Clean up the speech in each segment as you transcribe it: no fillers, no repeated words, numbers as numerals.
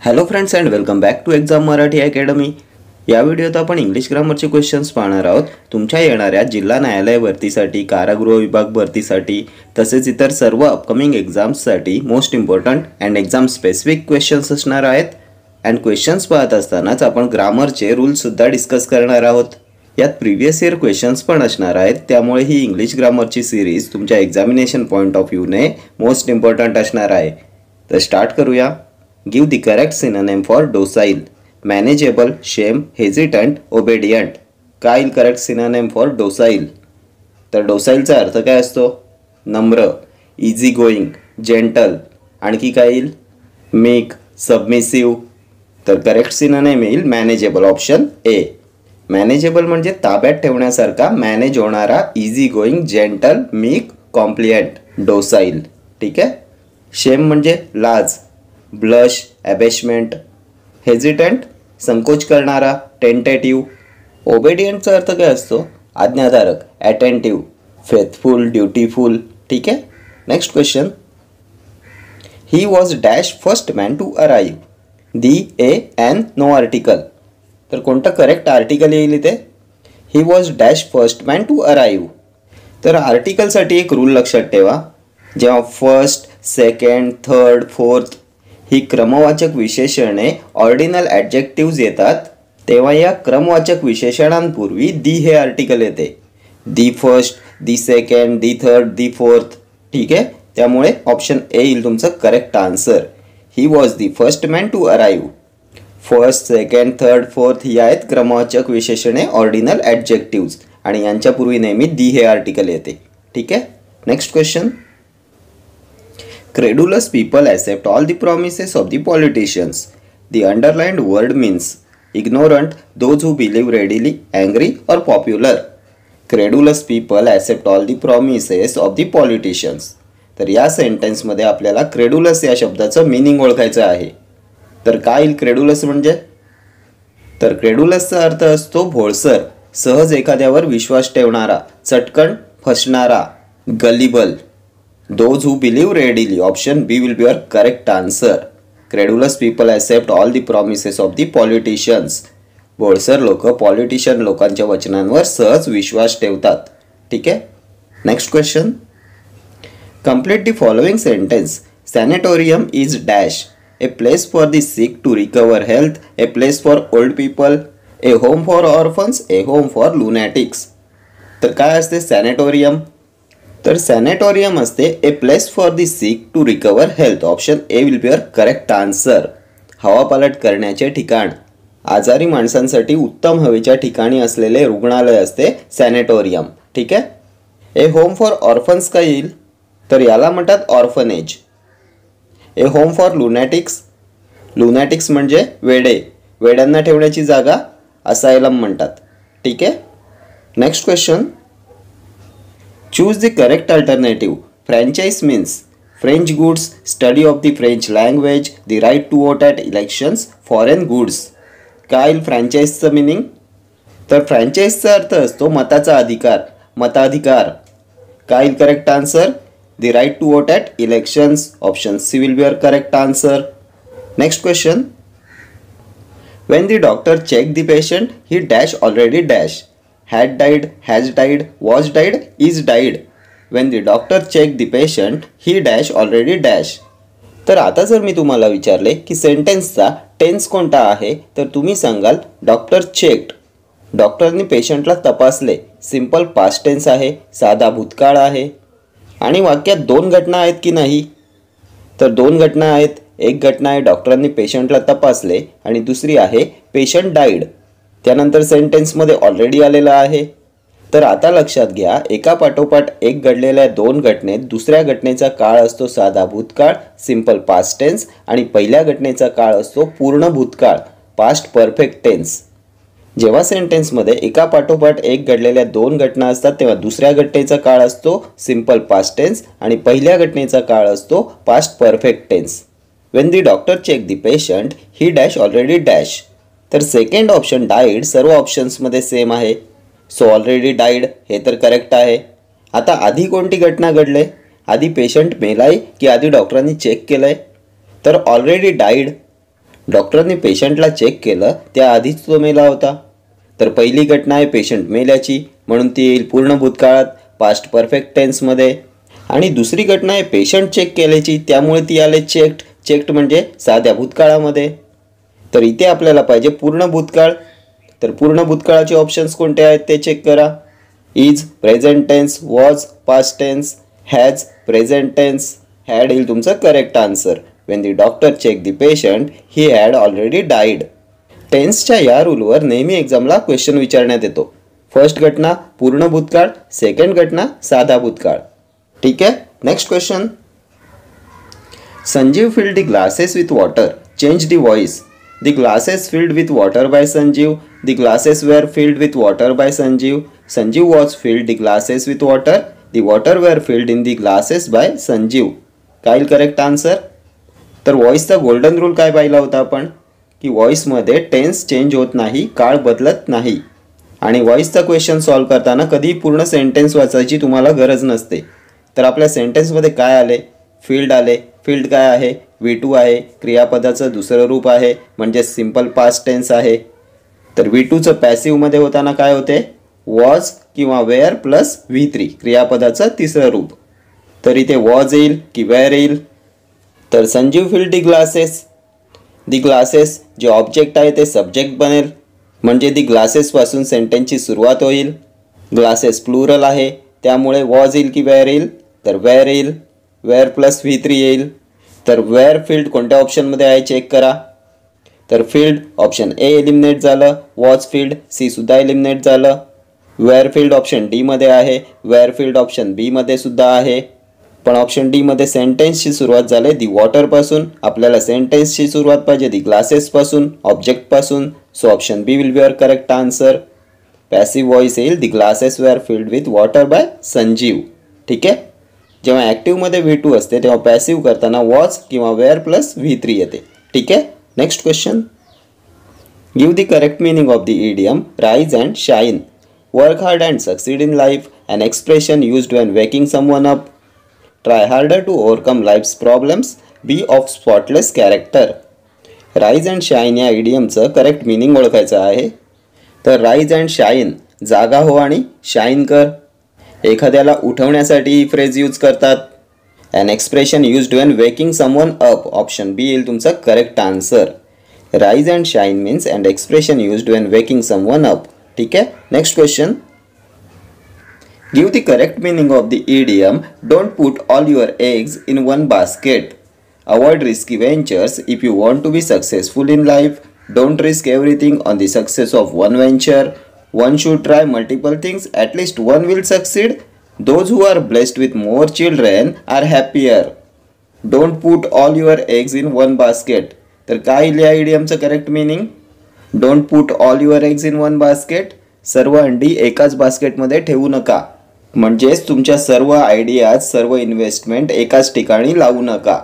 Hello friends and welcome back to exam Marathi academy. या व्हिडिओत आपण इंग्लिश ग्रामरचे क्वेश्चन्स पाहणार आहोत। तुमच्या येणाऱ्या जिल्हा न्यायालय भरतीसाठी, कारागृह विभाग भरतीसाठी तसेच इतर सर्व अपकमिंग एक्झाम्ससाठी most important and exam specific questions असणार आहेत। अँड क्वेश्चन्स पाहत असतानाच आपण ग्रामरचे रूल्स सुद्धा डिस्कस करणार आहोत। यात प्रीवियस इयर क्वेश्चन्स पण असणार आहेत, त्यामुळे ही इंग्लिश ग्रामरची सीरीज तुमच्या एक्झामिनेशन पॉइंट ऑफ व्ह्यूने मोस्ट इम्पॉर्टंट असणार आहे। तर स्टार्ट करूया। Give the correct synonym for docile, manageable, shame, hesitant, obedient। काय येईल करेक्ट सिनोनिम फॉर डोसाईल? तर डोसाईलचा अर्थ काय असतो? नम्र, इझी गोईंग, जेंटल। आणखी काय येईल? Meek, submissive. तर करेक्ट सिनोनिम येईल मॅनेजेबल, ऑप्शन ए। मॅनेजेबल म्हणजे ताब्यात ठेवण्यासारखा, मॅनेज होणारा, easy going, gentle, meek, compliant, docile. ठीक आहे। शेम म्हणजे लाज, ब्लश, ॲबेशमेंट। हेजिटंट संकोच करणारा, टेंटेटिव्ह। ओबेडियंटचा अर्थ काय असतो? आज्ञाधारक, अटेंटिव्ह, फेथफुल, ड्युटीफुल। ठीक आहे। Next question, he was dash first man to arrive, the, a, an, no article. तर कोणतं करेक्ट आर्टिकल येईल इथे? ही was dash first man to अराईव्ह। तर आर्टिकलसाठी एक रूल लक्षात ठेवा, जेव्हा फर्स्ट, सेकंड, थर्ड, फोर्थ ही क्रमवाचक विशेषणे ऑर्डिनल ॲडजेक्टिव्ज येतात, तेव्हा या क्रमवाचक विशेषणांपूर्वी दी हे आर्टिकल येते। The first, the second, the third, the fourth. ठीक आहे। त्यामुळे ऑप्शन ए येईल तुमचं correct answer. He was the first man to arrive. First, second, third, fourth ही आहेत क्रमवाचक विशेषणे ऑर्डिनल ॲडजेक्टिव्ज आणि यांच्यापूर्वी नेहमी दी हे आर्टिकल येते। ठीक आहे। Next question, credulous people accept all the promises of the politicians. The underlined word means ignorant, those who believe readily, angry or popular. Credulous people accept all the promises of the politicians. तर या सेंटेन्समध्ये आपल्याला credulous या शब्दाचं meaning ओळखायचं आहे। तर काय येईल क्रेडुलस म्हणजे? तर क्रेडुलसचा अर्थ असतो भोळसर, सहज एखाद्यावर विश्वास ठेवणारा, चटकन फसणारा, gullible. Those who believe readily, option B will be your correct answer. Credulous people accept all the promises of the politicians. भोळसर लोक पॉलिटिशियन लोकांच्या वचनांवर सहज विश्वास ठेवतात। ठीक आहे। Next question, complete the following sentence. Sanatorium is dash, a place for the sick to recover health, a place for old people, a home for orphans, a home for lunatics. तर काय असते सॅनेटोरियम? तर sanatorium असते a place for the sick to recover health, option A will be your correct answer. हवापालट करण्याचे ठिकाण, आजारी माणसांसाठी उत्तम हवेच्या ठिकाणी असलेले रुग्णालय असते सॅनेटोरियम। ठीक आहे। ए होम फॉर ऑर्फन्स काय येईल? तर याला म्हणतात ऑर्फनेज। ए होम फॉर लुनॅटिक्स, लुनॅटिक्स म्हणजे वेडे, वेड्यांना ठेवण्याची जागा असायलम म्हणतात। ठीक आहे। Next question, choose the correct alternative. Franchise means French goods, study of the French language, the right to vote at elections, foreign goods. काय येईल फ्रँचाइजचं मिनिंग? तर फ्रँचाइजचा अर्थ असतो मताचा अधिकार, मताधिकार। काय येईल correct answer? the right to vote at elections, option C will be your correct answer. Next question, when the doctor checked the patient, he dash already dash, had died, has died, was died, is died. When the doctor checked the patient, he dash already dash. तर आता जर मी तुम्हाला विचारले की सेंटेन्सचा tense कोणता आहे, तर तुम्ही सांगाल डॉक्टर चेक्ड, डॉक्टरनी पेशंटला तपासले, सिंपल पास्ट टेन्स आहे, साधा भूतकाळ आहे। आणि वाक्यात दोन घटना आहेत की नाही? तर दोन घटना आहेत। एक घटना आहे डॉक्टरांनी पेशंटला तपासले आणि दुसरी आहे पेशंट डाईड, त्यानंतर सेंटेन्समध्ये ऑलरेडी आलेला आहे। तर आता लक्षात घ्या, एका पाठोपाठ एक घडलेल्या दोन घटनेत दुसऱ्या घटनेचा काळ असतो साधा भूतकाळ, सिंपल पास्ट टेन्स, आणि पहिल्या घटनेचा काळ असतो पूर्ण भूतकाळ, पास्ट परफेक्ट टेन्स। जेव्हा सेंटेन्समध्ये एका पाठोपाठ एक घडलेल्या दोन घटना असतात, तेव्हा दुसऱ्या घटनेचा काळ असतो सिंपल पास्ट टेन्स आणि पहिल्या घटनेचा काळ असतो past perfect tense. When the doctor check the patient, he dash already dash. तर सेकंड ऑप्शन डाईड सर्व ऑप्शन्समध्ये सेम आहे, सो ऑलरेडी डाईड हे तर करेक्ट आहे। आता आधी कोणती घटना घडले? आधी पेशंट मेलाय की आधी डॉक्टरांनी चेक केलंय? तर ऑलरेडी डाईड डॉक्टरने पेशंटला चेक केलं त्याआधीच तो मेला होता. तर पहिली घटना आहे पेशंट मेल्याची, म्हणून ती येईल पूर्ण भूतकाळात पास्ट परफेक्ट टेन्समध्ये. आणि दुसरी घटना आहे पेशंट चेक केल्याची, त्यामुळे ती आले चेक्ड म्हणजे साध्या भूतकाळामध्ये. तर इथे आपल्याला पाहिजे पूर्ण भूतकाळ. तर पूर्ण भूतकाळाचे ऑप्शन्स कोणते आहेत ते चेक करा. Is present tense, was past tense, has present tense. Had येईल तुमचं correct answer. When the doctor check the patient he had already died. टेन्सच्या या रूलवर नेहमी एक्झामला क्वेश्चन विचारण्यात येतो. फर्स्ट घटना पूर्ण भूतकाळ, सेकंड घटना साधा भूतकाळ. ठीक आहे. Next question. Sanjeev field the glasses with water, change the voice. The glasses filled with water by Sanjeev. The glasses were filled with water by Sanjeev. Sanjeev was filled the glasses with water. The water were filled in the glasses by Sanjeev. काय correct answer. तर व्हॉइसचा golden rule काय पाहिला होता आपण की व्हॉइसमध्ये tense change होत नाही, काळ बदलत नाही. आणि व्हॉइसचा क्वेश्चन सॉल्व करताना कधी पूर्ण सेंटेन्स वाचायची तुम्हाला गरज नसते. तर आपल्या सेंटेन्समध्ये काय आले, फील्ड आले. फील्ड काय आहे, V2 आहे, क्रियापदाचं दुसरं रूप आहे म्हणजे सिंपल पास्ट टेन्स आहे. तर V2चं पॅसिव्हमध्ये होताना काय होते, वॉज किंवा वेअर प्लस V3 क्रियापदाचं तिसरं रूप. तर इथे वॉज येईल की वेअर येईल. तर संजीव फिल्ड दी ग्लासेस. दी ग्लासेस जे ऑब्जेक्ट आहे ते सब्जेक्ट बनेल म्हणजे दी ग्लासेसपासून सेंटेन्सची सुरुवात होईल. ग्लासेस प्लुरल आहे त्यामुळे वॉज येईल की वेअर येईल, तर वेअर येईल. वेअर प्लस V3 येईल. तर वेअर फील्ड कोणत्या ऑप्शनमध्ये आहे चेक करा. तर फील्ड ऑप्शन ए एलिमिनेट झालं, वॉज फील्ड सी सुद्धा एलिमिनेट झालं. वेअर फील्ड ऑप्शन डी मध्ये आहे, वेअर फील्ड ऑप्शन बी मध्ये सुद्धा आहे. पण ऑप्शन डी मध्ये सेंटेन्सची सुरुवात झाली दी वॉटरपासून. आपल्याला सेंटेन्सची सुरुवात पाहिजे दी ग्लासेसपासून, ऑब्जेक्टपासून. So option B will be your correct answer. Passive voice येईल the glasses were filled with water by Sanjeev. ठीक आहे. जेव्हा ॲक्टिव्हमध्ये V2 असते तेव्हा पॅसिव्ह करताना वॉज किंवा वेअर प्लस V3 येते. ठीक आहे. Next question. Give the correct meaning of the idiom rise and shine. Work hard and succeed in life, an expression used when waking someone up. Try harder to overcome life's problems, be of spotless character. Rise and shine या इडियमचं correct meaning ओळखायचं आहे. तर rise and shine जागा हो आणि shine कर. एखाद्याला उठवण्यासाठी ही फ्रेज यूज करतात. An expression used when waking someone up. Option B येईल तुमचा correct answer. Rise and shine means and expression used when waking someone up. ठीक आहे. Next question. Give the correct meaning of the idiom don't put all your eggs in one basket. Avoid risky ventures if you want to be successful in life. Don't risk everything on the success of one venture. One should try multiple things, at least one will succeed. Those who are blessed with more children are happier. Don't put all your eggs in one basket. तर काय या इडियमचं correct meaning. Don't put all your eggs in one basket. सर्व अंडी एकाच बास्केटमध्ये ठेवू नका. म्हणजेच तुमच्या सर्व आयडियाज, सर्व इन्व्हेस्टमेंट एकाच ठिकाणी लावू नका.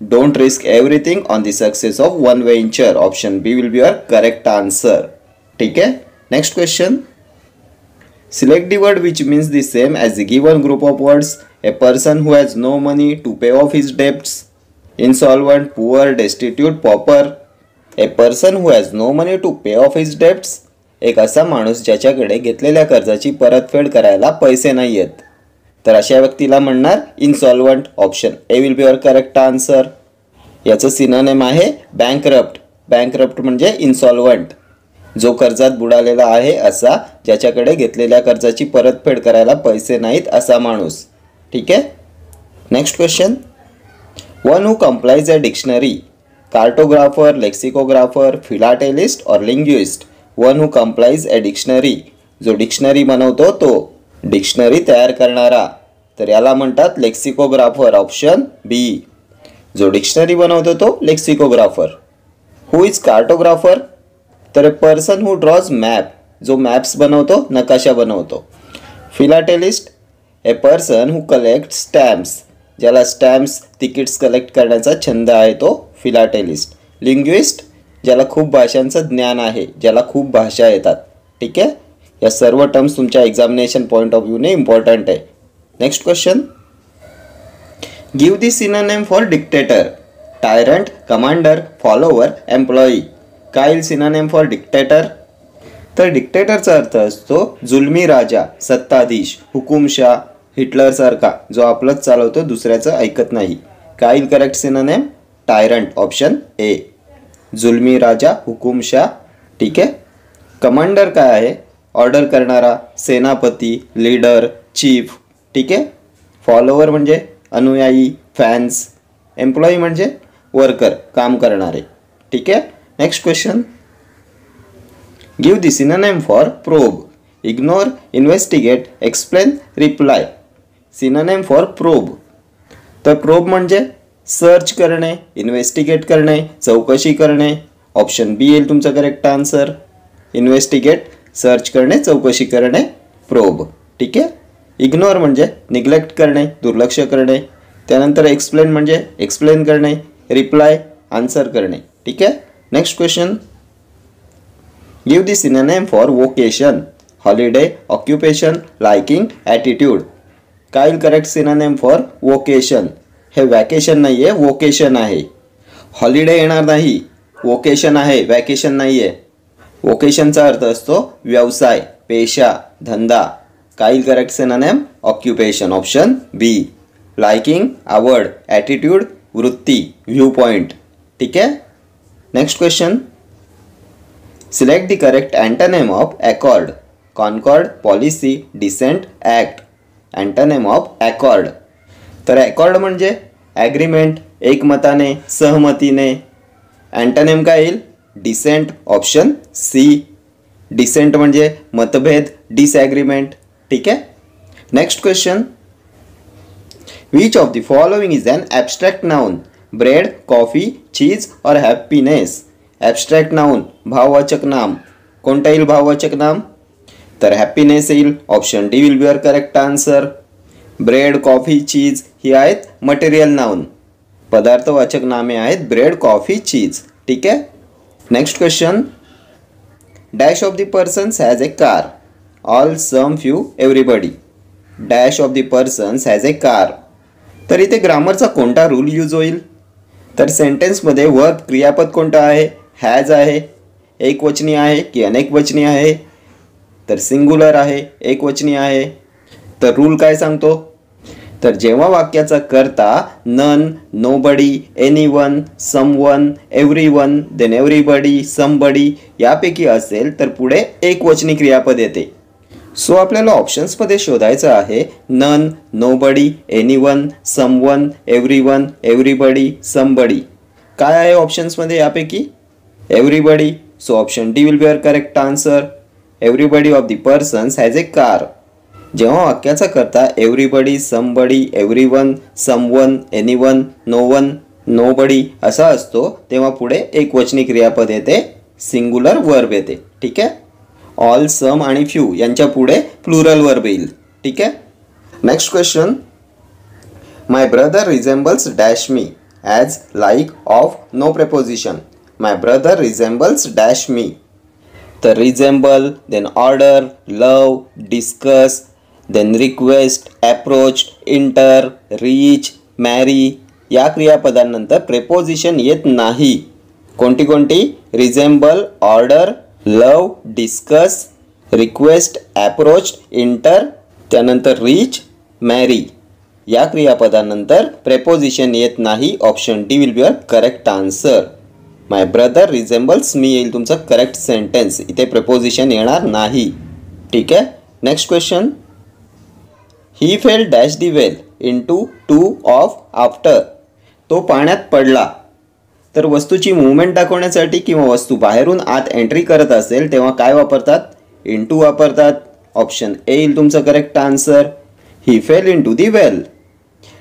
Don't risk everything on the success of one venture. Option B will be your correct answer. ठीक आहे. Next question. Select the word which means the same as the given group of words. A person who has no money to pay off his debts. Insolvent, poor, destitute, pauper. A person who has no money to pay off his debts. एक असा माणूस ज्याच्याकडे घेतलेल्या कर्जाची परतफेड करायला पैसे नाही आहेत. तर अशा व्यक्तीला म्हणणार insolvent. Option A will be your correct answer. याचं सिनोनिम आहे बँकरप्ट. बँकरप्ट म्हणजे इन्सॉल्वंट. जो कर्जात बुडालेला आहे असा, ज्याच्याकडे घेतलेल्या कर्जाची परतफेड करायला पैसे नाहीत असा माणूस. ठीक आहे. Next question. One who compiles a dictionary. Cartographer, lexicographer, philatelist और linguist. One who compiles a dictionary. जो डिक्शनरी बनवतो तो, डिक्शनरी तयार करणारा. तर याला म्हणतात लेक्सिकोग्राफर. ऑप्शन बी. जो डिक्शनरी बनवतो तो लेक्सिकोग्राफर. Who is cartographer. तर पर्सन हू ड्रॉज मॅप. जो मॅप्स बनवतो, नकाशा बनवतो. Philatelist. A person who collect stamps. ज्याला स्टॅम्प्स, तिकीट्स कलेक्ट करण्याचा छंद आहे तो फिलाटेलिस्ट. लिंग्विस्ट. ज्याला खूप भाषांचं ज्ञान आहे, ज्याला खूप भाषा येतात. ठीक आहे. या सर्व टर्म्स तुमच्या एक्झामिनेशन पॉईंट ऑफ व्ह्यूने इम्पॉर्टंट आहे. Next question. Give the synonym for dictator. Tyrant, commander, follower, employee. काय येईल सिनोनिम फॉर डिक्टेटर? तर डिक्टेटरचा अर्थ असतो जुलमी राजा, सत्ताधीश, हुकुमशाह, हिटलरसारखा जो आपलंच चालवतो, दुसऱ्याचं ऐकत नाही. काय येईल correct synonym? Tyrant, option A. जुलमी राजा, हुकुमशाह. ठीक आहे. कमांडर काय आहे? ऑर्डर करणारा, सेनापती, लीडर, चीफ. ठीक आहे. फॉलोवर म्हणजे अनुयायी, फॅन्स. एम्प्लॉई म्हणजे वर्कर, काम करणारे. ठीक आहे. Next question. Give the synonym for probe. Ignore, investigate, explain, reply. Synonym for probe. तर प्रोब म्हणजे सर्च करणे, इन्व्हेस्टिगेट करणे, चौकशी करणे. ऑप्शन बी येईल तुमचं करेक्ट आन्सर. इन्व्हेस्टिगेट, सर्च करणे, चौकशी करणे, प्रोब. ठीक आहे. इग्नोर म्हणजे निग्लेक्ट करणे, दुर्लक्ष करणे. त्यानंतर एक्सप्लेन म्हणजे एक्सप्लेन करणे, रिप्लाय आन्सर करणे. ठीक आहे. Next question. Give the synonym for vocation. Holiday, occupation, liking, attitude. काय येईल करेक्ट सिनोनिम फॉर वोकेशन? हे वॅकेशन नाही आहे, वोकेशन आहे. हॉलिडे येणार नाही, वोकेशन आहे, वॅकेशन नाही आहे. वोकेशनचा अर्थ असतो व्यवसाय, पेशा, धंदा. काय येईल correct synonym? Occupation, option B. Liking, आवड, ॲटिट्यूड, वृत्ती, व्ह्यू पॉइंट. ठीक आहे. Next question. Select the correct antonym of accord. Concord, policy, dissent, act. Antonym of accord. तर अकॉर्ड म्हणजे ॲग्रीमेंट, एकमताने, सहमतीने. अँटोनिम काय येईल? Decent, option C. डिसेंट म्हणजे मतभेद, डिसॲग्रीमेंट. ठीक आहे. Next question. Which of the following is an abstract noun? Bread, coffee, cheese और हॅपीनेस. ॲब्स्ट्रॅक्ट नाउन, भाववाचक नाम. कोणता येईल भाववाचक नाम? तर हॅपीनेस येईल. Option D will be your correct answer. Bread, coffee, cheese ही आहेत मटेरियल नाउन, पदार्थवाचक नामे आहेत ब्रेड, कॉफी, चीज. ठीक आहे. Next question. Dash of the persons has a car. All, some, few, everybody. Dash of the persons has a car. तर इथे ग्रामरचा कोणता rule use होईल? तर सेंटेन्समध्ये वर्ब क्रियापद कोणतं आहे? हॅज आहे. एकवचनी आहे की अनेकवचनी आहे? तर सिंग्युलर आहे, एकवचनी आहे. तर रूल काय सांगतो? तर जेव्हा वाक्याचा कर्ता none, nobody, anyone, someone, everyone, then everybody, somebody यापैकी असेल तर पुढे एकवचनी क्रियापद येते. सो आपल्याला ऑप्शन्समध्ये शोधायचं आहे none, nobody, anyone, someone, everyone, everybody, somebody. काय आहे ऑप्शन्समध्ये यापैकी? Everybody. So option D will be your correct answer. Everybody of the persons has a car. जेव्हा वाक्याचा कर्ता everybody, somebody, everyone, someone, anyone, no one, nobody असा असतो तेव्हा पुढे एकवचनी क्रियापद येते, सिंग्युलर वर्ब येते. ठीक आहे. ऑल, सम आणि फ्यू यांच्या पुढे प्लुरल वर्ब येईल. ठीक आहे. Next question. My brother resembles dash me as, like, of, no preposition. My brother resembles dash me. तर resemble, then order, love, discuss, then request, approach, enter, reach, marry या क्रियापदांनंतर preposition येत नाही. कोणती कोणती? Resemble, order, love, discuss, request, approach, enter, त्यानंतर reach, marry या क्रियापदांनंतर प्रेपोजिशन येत नाही. Option D will be your correct answer. My brother resembles me येईल तुमचं करेक्ट सेंटेन्स. इथे प्रेपोजिशन येणार नाही. ठीक आहे. Next question. He fell dash the well into, to, of, after. तो पाण्यात पडला. तर वस्तूची मुवमेंट दाखवण्यासाठी किंवा वस्तू बाहेरून आत एंट्री करत असेल तेव्हा काय वापरतात? इंटू वापरतात. ऑप्शन ए येईल तुमचं करेक्ट आन्सर. ही फेल इंटू दी वेल.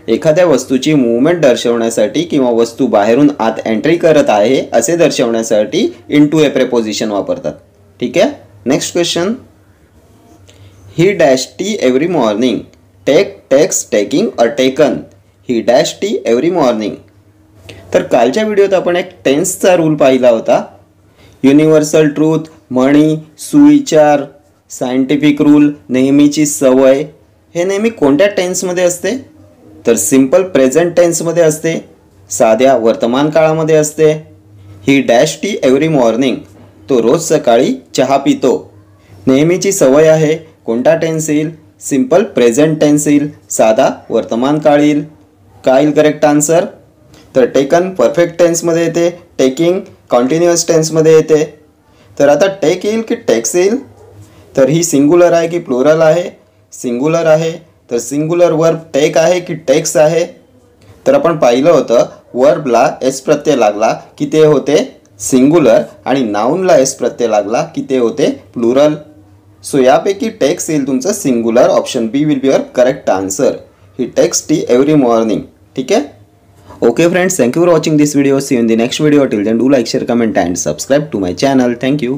एखाद्या वस्तूची मुवमेंट दर्शवण्यासाठी किंवा वस्तू बाहेरून आत एंट्री करत आहे असे दर्शवण्यासाठी इंटू हे प्रेपोजिशन वापरतात. ठीक आहे. Next question. He dash tea every morning. Take, takes, taking और taken. He dash tea every morning. तर कालच्या व्हिडिओत आपण एक टेन्सचा रूल पाहिला होता. युनिव्हर्सल ट्रूथ, म्हणी, सुविचार, सायंटिफिक रूल, नेहमीची सवय हे नेहमी कोणत्या टेन्समध्ये असते? तर सिंपल प्रेझेंट टेन्समध्ये असते. साध्या वर्तमान काळामध्ये असते. ही डॅश टी एव्हरी मॉर्निंग. तो रोज सकाळी चहा पितो. नेहमीची सवय आहे. कोणता टेन्स येईल? सिंपल प्रेझेंट टेन्स येईल, साधा वर्तमान काळ येईल. काय येईल करेक्ट आन्सर? तर टेकन परफेक्ट टेन्समध्ये येते, टेकिंग कॉन्टिन्युअस टेन्समध्ये येते. तर आता टेक येईल की टेक्स येईल? तर ही सिंग्युलर आहे की प्लुरल आहे? सिंग्युलर आहे. तर सिंग्युलर वर्ब टेक आहे की टेक्स आहे? तर आपण पाहिलं होतं वर्बला एस प्रत्यय लागला की ते होते सिंग्युलर आणि नाऊनला एस प्रत्यय लागला की ते होते प्लुरल. सो यापैकी टेक्स येईल तुमचं singular. Option B will be your correct answer. He takes tea every morning. ठीक आहे. Okay friends, thank you for watching this video. See you in the next video. Till then, do like, share, comment and subscribe to my channel. Thank you.